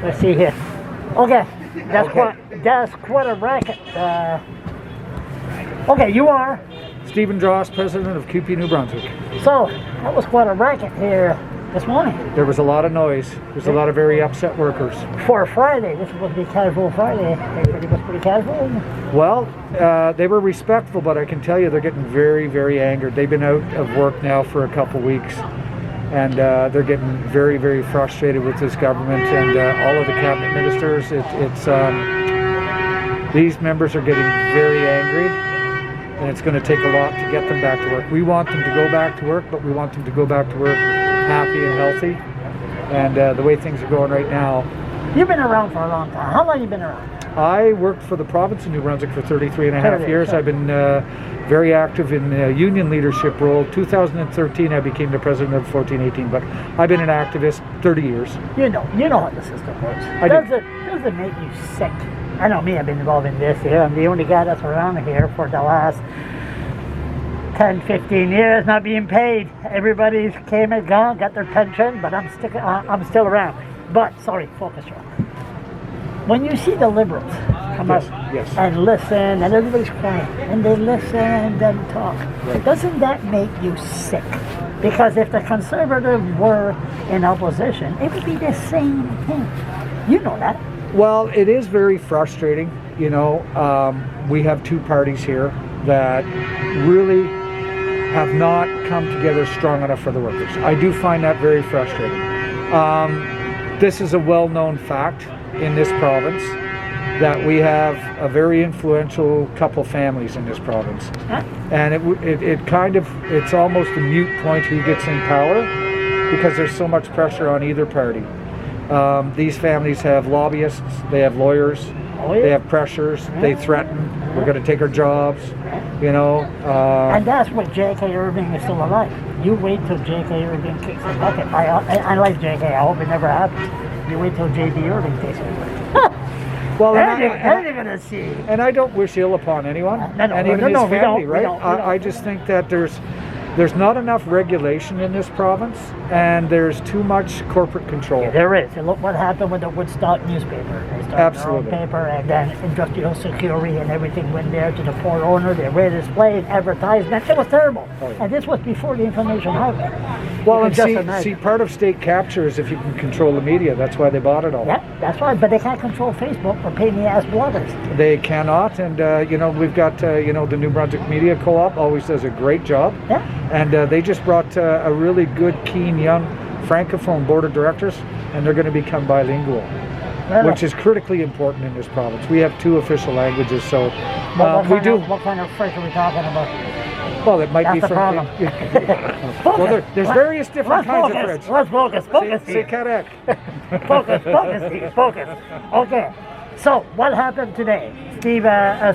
Let's see here. Okay, that's quite a racket. Okay, you are. Stephen Drost, president of CUPE New Brunswick. So, that was quite a racket here this morning. There was a lot of noise. There's a lot of very upset workers. For a Friday, this was supposed to be casual Friday. Everybody was pretty casual. Well, they were respectful, but I can tell you they're getting very, very angered. They've been out of work now for a couple weeks, and they're getting very, very frustrated with this government and all of the cabinet ministers. These members are getting very angry, and it's going to take a lot to get them back to work. We want them to go back to work, but we want them to go back to work happy and healthy. And the way things are going right now. You've been around for a long time. How long have you been around? I worked for the province of New Brunswick for 33 and a half years. Sure. I've been very active in the union leadership role. 2013 I became the president of 1418, but I've been an activist 30 years. You know how the system works. Does it make you sick? I know me, I've been involved in this here. I'm the only guy that's around here for the last 10, 15 years not being paid. Everybody's came and gone, got their pension, but I'm still around. But, sorry, focus on. When you see the Liberals come up and listen, and everybody's quiet, and they listen and then talk, doesn't that make you sick? Because if the Conservatives were in opposition, it would be the same thing. You know that. Well, it is very frustrating. You know, we have two parties here that really have not come together strong enough for the workers. I do find that very frustrating. This is a well-known fact in this province that we have a very influential couple families in this province. And it's almost a moot point who gets in power because there's so much pressure on either party. These families have lobbyists, they have lawyers, they have pressures, they threaten, we're going to take our jobs, you know. And that's what J.K. Irving is still alive. You wait till J.K. Irving kicks the bucket. I like J.K. I hope it never happens. You wait till J.B. Irving takes it. Well, and you're going to see. And I don't wish ill upon anyone, and even his family, right? I just think that there's not enough regulation in this province, and there's too much corporate control. Yeah, there is. And look what happened with the Woodstock newspaper. They started their own paper, and then industrial security and everything went there to the poor owner. They read display advertisement. It was terrible. And this was before the information highway. Well, and see, part of state capture is if you can control the media. That's why they bought it all. Yeah, that's right. But they can't control Facebook or pain-in-the-ass bloggers. They cannot. And, you know, we've got, the New Brunswick Media Co-op always does a great job. Yeah. And they just brought a really good, keen, young Francophone board of directors, and they're going to become bilingual, which is critically important in this province. We have two official languages, so what kind of French are we talking about? Well, it might That's be the problem. Well, there's various different kinds of French. Let's focus. C'est correct. Focus. Okay. So, what happened today? Steve,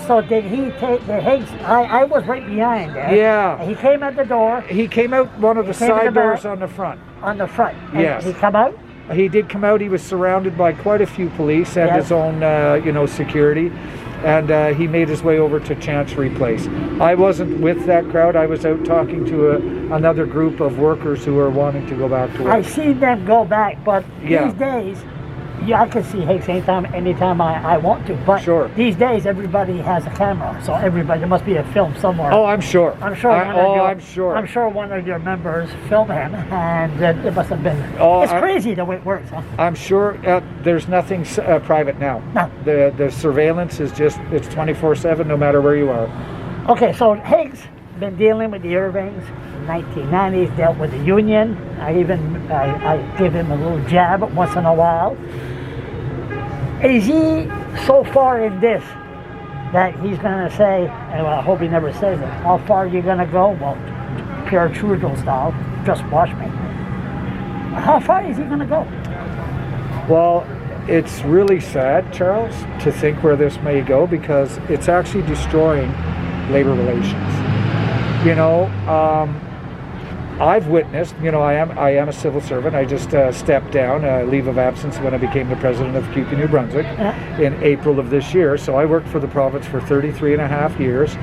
so did he take the Higgs? I was right behind there. Yeah. He came at the door. He came out one of the side doors on the front. On the front. And yes. He come out? He did come out. He was surrounded by quite a few police and his own, security. And he made his way over to Chancery Place. I wasn't with that crowd. I was out talking to another group of workers who are wanting to go back to work. I seen them go back, but these days, I can see Higgs anytime I want to. But these days, everybody has a camera, so there must be a film somewhere. Oh, I'm sure. I'm sure one of your members filmed him, and it must have been. It's crazy the way it works, huh? I'm sure there's nothing private now. No. The surveillance is it's 24/7, no matter where you are. Okay, so Higgs been dealing with the Irvings. 1990s, dealt with the union. I give him a little jab once in a while. Is he so far in this that he's going to say, and I hope he never says it, how far are you going to go? Well, Pierre Trudeau style, just watch me. How far is he going to go? Well, it's really sad, Charles, to think where this may go, because it's actually destroying labor relations. You know, I've witnessed, I am a civil servant. I just stepped down, leave of absence, when I became the president of CUPE New Brunswick in April of this year. So I worked for the province for 33 and a half years.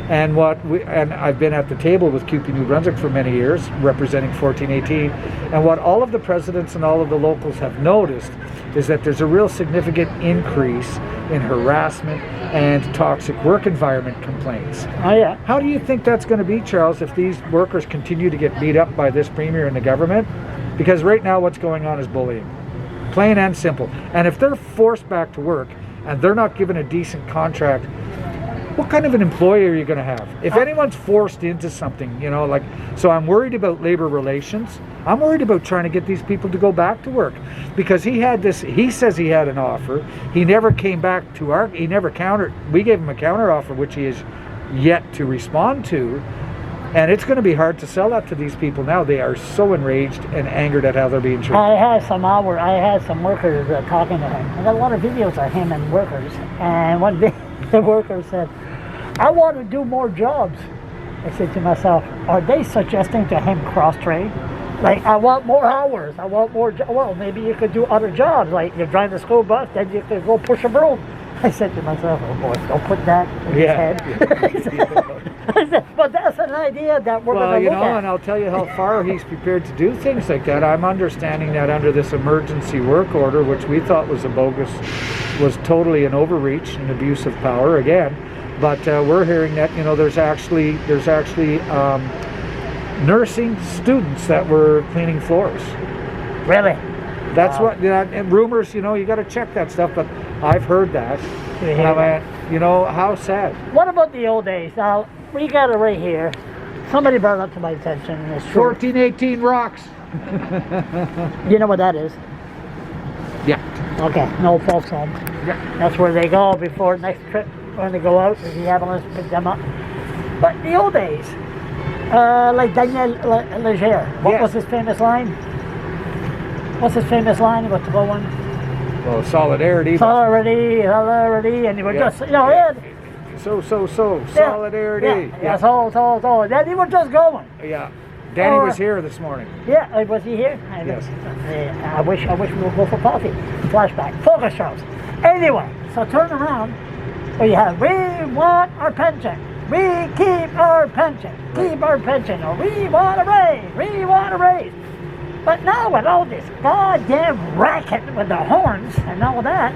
And I've been at the table with CUPE New Brunswick for many years, representing 1418. And what all of the presidents and all of the locals have noticed is that there's a real significant increase in harassment and toxic work environment complaints. Oh yeah. How do you think that's going to be, Charles, if these workers continue to get beat up by this premier and the government? Because right now what's going on is bullying. Plain and simple. And if they're forced back to work and they're not given a decent contract, what kind of an employee are you going to have? If anyone's forced into something, you know, like, so I'm worried about labor relations. I'm worried about trying to get these people to go back to work, because he says he had an offer. He never came back to we gave him a counter offer, which he is yet to respond to. And it's going to be hard to sell that to these people now. They are so enraged and angered at how they're being treated. I had some workers talking to him. I got a lot of videos of him and workers. And one day the worker said, "I want to do more jobs." I said to myself, are they suggesting to him cross-trade? Like, I want more hours. I want more well, maybe you could do other jobs. Like, you're driving the school bus, then you could go push a broom. I said to myself, oh boy, don't put that in his head. I said, but that's an idea that we're going to look at. And I'll tell you how far he's prepared to do things like that. I'm understanding that under this emergency work order, which we thought was was totally an overreach and abuse of power again. But we're hearing that, you know, there's actually nursing students that were cleaning floors. Really? That's and rumors, you know, you got to check that stuff, but I've heard that. And I went, you know, how sad. What about the old days? Now, we got it right here. Somebody brought it up to my attention. And it's true. 1418 rocks. You know what that is? Yeah. Okay, no folks home. Yeah. That's where they go before next trip, when they go out, the ambulance pick them up. But the old days, like Daniel Leger, what was his famous line? What's his famous line about the go one? Well, solidarity. Solidarity, and they were just, you know, solidarity. Yeah. So. Then they were just going. Yeah. Danny was here this morning. Yeah, was he here? Yes. I wish we would go for coffee. Flashback. Focus, Charles. Anyway, so turn around. So you have, we want our pension. We keep our pension. Keep our pension. Or we want a raise. We want a raise. But now with all this goddamn racket with the horns and all that,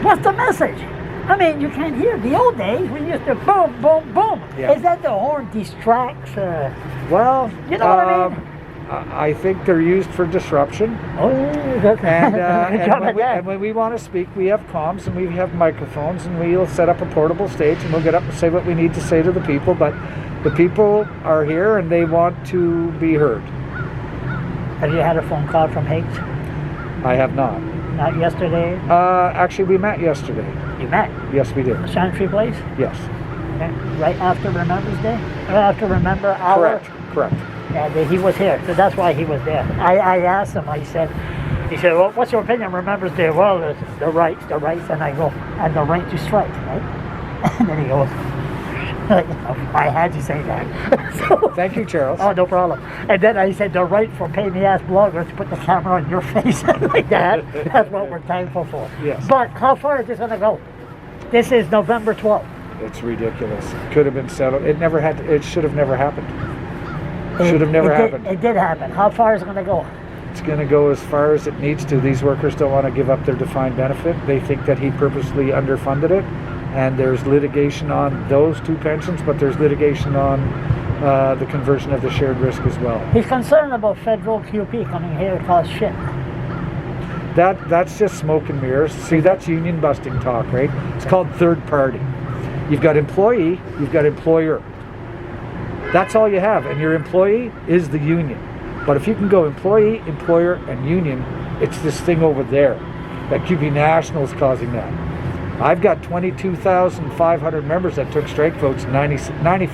what's the message? I mean, you can't hear. The old days, we used to boom, boom, boom. Yeah. Is that the horn distracts? Well, you know what I mean? I think they're used for disruption. Oh, that's and when we want to speak, we have comms and we have microphones, and we'll set up a portable stage, and we'll get up and say what we need to say to the people. But the people are here, and they want to be heard. Have you had a phone call from Higgs? I have not. Not yesterday? Actually, we met yesterday. You met? Yes, we did. Chantry Place? Yes. Okay. Right after Remembrance Day? Right after Remember Hour? Correct. Yeah, he was here, so that's why he was there. I asked him, he said, well, what's your opinion on Remembrance Day? Well, it's the rights, and I go, and the right to strike, right? And then he goes, I had to say that. So, thank you, Charles. Oh, no problem. And then I said, the right for pain-in-the-ass bloggers to put the camera on your face like that. That's what we're thankful for. Yes. But how far is this going to go? This is November 12th. It's ridiculous. Could have been settled. It should have never happened. Should have never happened. It did happen. How far is it going to go? It's going to go as far as it needs to. These workers don't want to give up their defined benefit. They think that he purposely underfunded it. And there's litigation on those two pensions, but there's litigation on the conversion of the shared risk as well. He's concerned about federal CUPE coming here to cause shit. That's just smoke and mirrors. See, that's union busting talk, right? It's called third party. You've got employee, you've got employer. That's all you have, and your employee is the union. But if you can go employee, employer, and union, it's this thing over there. That CUPE National is causing that. I've got 22,500 members that took strike votes, 95